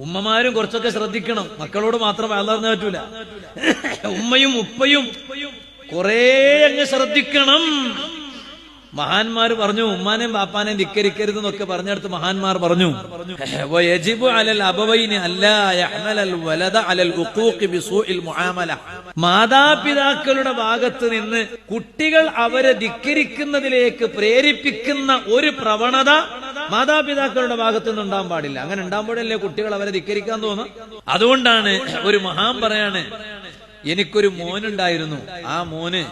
ഉമ്മമാരും കുറച്ചൊക്കെ ശ്രദ്ധിക്കണം. മക്കളോട് മാത്രം വളർന്നു പറ്റൂല. ഉമ്മയും ഉപ്പയും കുറേ അങ്ങ് ശ്രദ്ധിക്കണം. മഹാന്മാർ പറഞ്ഞു ഉമ്മാനെയും ബാപ്പാനെയും ധിക്കരിക്കരുത് എന്നൊക്കെ പറഞ്ഞെടുത്ത് മഹാന്മാർ പറഞ്ഞു വയജിബു അലൽ അബവൈനി അല്ലാ യഹ്മലൽ വലദ അലൽ ഉഖൂഖി ബിസൂഇൽ മുആമല. മാതാപിതാക്കളുടെ ഭാഗത്ത് നിന്ന് കുട്ടികൾ അവരെ ധിക്കരിക്കുന്നതിലേക്ക് പ്രേരിപ്പിക്കുന്ന ഒരു പ്രവണത മാതാപിതാക്കളുടെ ഭാഗത്ത് നിന്ന് ഉണ്ടാകാൻ പാടില്ല. അങ്ങനെ ഉണ്ടാകുമ്പോഴല്ലേ കുട്ടികൾ അവരെ ധിക്കരിക്കാൻ തോന്നുന്നു. അതുകൊണ്ടാണ് ഒരു മഹാൻ പറയാണ്, എനിക്കൊരു മോനുണ്ടായിരുന്നു. ആ മോന്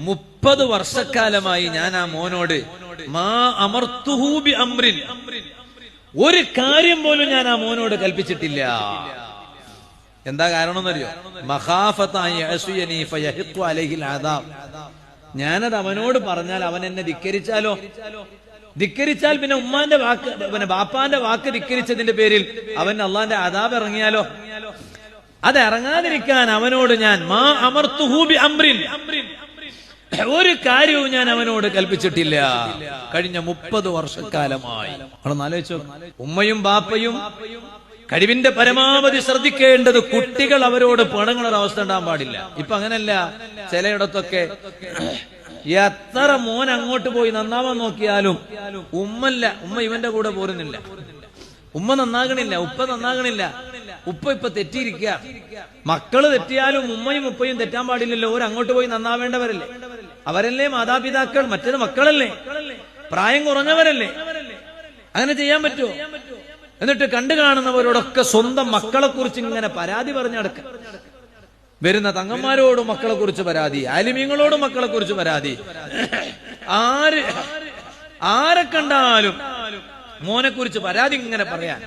30 വർഷക്കാലമായി ഞാൻ ആ മോനോട് മാ അമർത്തുഹു ബി അംറിൻ, ഒരു കാര്യം പോലും ഞാൻ ആ മോനോട് കൽപ്പിച്ചിട്ടില്ല. എന്താ കാരണം എന്നറിയോ? മഖാഫത യഅസിയനി ഫയഹിഖു അലൈഹിൽ അദാബ്. ഞാനത് അവനോട് പറഞ്ഞാൽ അവൻ എന്നെ ധിക്കരിച്ചാലോ, ധിക്കരിച്ചാൽ പിന്നെ ഉമ്മാന്റെ വാക്ക്, പിന്നെ ബാപ്പാന്റെ വാക്ക് ധിക്കരിച്ചതിന്റെ പേരിൽ അവൻ അള്ളാന്റെ അദാബ് ഇറങ്ങിയാലോ. അത് ഇറങ്ങാതിരിക്കാൻ അവനോട് ഞാൻ മാ അമർത്തുഹു ബി അംറിൻ, ഒരു കാര്യവും ഞാൻ അവനോട് കൽപ്പിച്ചിട്ടില്ല. കഴിഞ്ഞ 30 വർഷക്കാലമായി. ആലോചിച്ചോ, ഉമ്മയും ബാപ്പയും കഴിവിന്റെ പരമാവധി ശ്രദ്ധിക്കേണ്ടത് കുട്ടികൾ അവരോട് പിണങ്ങുന്ന അവസ്ഥ ഉണ്ടാകാൻ പാടില്ല. ഇപ്പൊ അങ്ങനല്ല. ചിലയിടത്തൊക്കെ എത്ര മോൻ അങ്ങോട്ട് പോയി നന്നാവാൻ നോക്കിയാലും ഉമ്മ ഇവന്റെ കൂടെ പോരുന്നില്ല. ഉമ്മ നന്നാകണില്ല, ഉപ്പ നന്നാകണില്ല. ഇപ്പൊ തെറ്റിയിരിക്കുക. മക്കള് തെറ്റിയാലും ഉമ്മയും ഉപ്പയും തെറ്റാൻ പാടില്ലല്ലോ. അങ്ങോട്ട് പോയി നന്നാവേണ്ടവരല്ലേ? അവരല്ലേ മാതാപിതാക്കൾ, മറ്റേത് മക്കളല്ലേ, പ്രായം കുറഞ്ഞവരല്ലേ. അങ്ങനെ ചെയ്യാൻ പറ്റുമോ? എന്നിട്ട് കണ്ടു കാണുന്നവരോടൊക്കെ സ്വന്തം മക്കളെ കുറിച്ച് ഇങ്ങനെ പരാതി പറഞ്ഞടക്ക. വരുന്ന തങ്ങന്മാരോടും മക്കളെ കുറിച്ച് പരാതി, ആലിമീങ്ങളോടും മക്കളെ കുറിച്ച് പരാതി. ആരെ കണ്ടാലും മോനെ കുറിച്ച് പരാതി ഇങ്ങനെ പറയാൻ.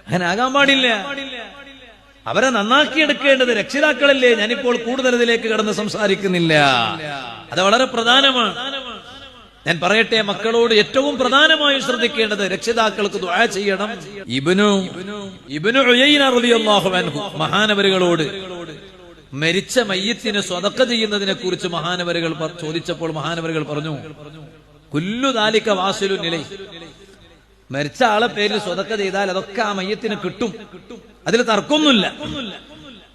അങ്ങനെ ആകാൻ പാടില്ല. അവരെ നന്നാക്കിയെടുക്കേണ്ടത് രക്ഷിതാക്കളല്ലേ. ഞാനിപ്പോൾ കൂടുതൽ ഇതിലേക്ക് കടന്ന് സംസാരിക്കുന്നില്ല. അത് വളരെ പ്രധാനമാണ്. ഞാൻ പറയട്ടെ, മക്കളോട് ഏറ്റവും പ്രധാനമായും ശ്രദ്ധിക്കേണ്ടത് രക്ഷിതാക്കൾക്ക് ദുആ ചെയ്യണം. ഇബ്നു ഉയൈന റളിയല്ലാഹു അൻഹു മഹാനവരുകളോട് മരിച്ച മയ്യിത്തിനെ സ്വതക്ക ചെയ്യുന്നതിനെ കുറിച്ച് മഹാനവരുകൾ ചോദിച്ചപ്പോൾ മഹാനവരുകൾ പറഞ്ഞു, കുല്ലു ദാലിക വാസിലുൻ ഇലൈ. മരിച്ച ആളെ പേരിൽ സ്വതക്ക ചെയ്താൽ അതൊക്കെ ആ മയ്യത്തിന് കിട്ടും, അതിൽ തർക്കമൊന്നുമില്ല.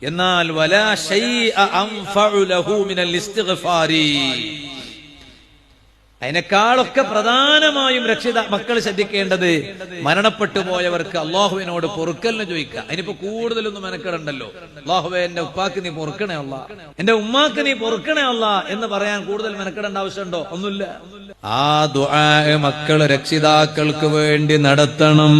എന്നാൽ വലാ ശൈഅ അൻഫഉ ലഹു മിനൽ ഇസ്തിഗ്ഫാരി, അതിനേക്കാളൊക്കെ പ്രധാനമായും മക്കൾ ശ്രദ്ധിക്കേണ്ടത് മരണപ്പെട്ടു പോയവർക്ക് അള്ളാഹുവിനോട് പൊറുക്കലിന് ചോദിക്കുക. അതിനിപ്പോ കൂടുതലൊന്നും മെനക്കെടണ്ടല്ലോ. അള്ളാഹുവേ എന്റെ ഉപ്പാക്ക് നീ പൊറുക്കണേ അല്ലാ, എന്റെ ഉമ്മാക്ക് നീ പൊറുക്കണേ അല്ലാ എന്ന് പറയാൻ കൂടുതൽ മെനക്കെടേണ്ട ആവശ്യമുണ്ടോ? ഒന്നുമില്ല. ആ ദുആ മക്കൾ രക്ഷിതാക്കൾക്ക് വേണ്ടി നടത്തണം.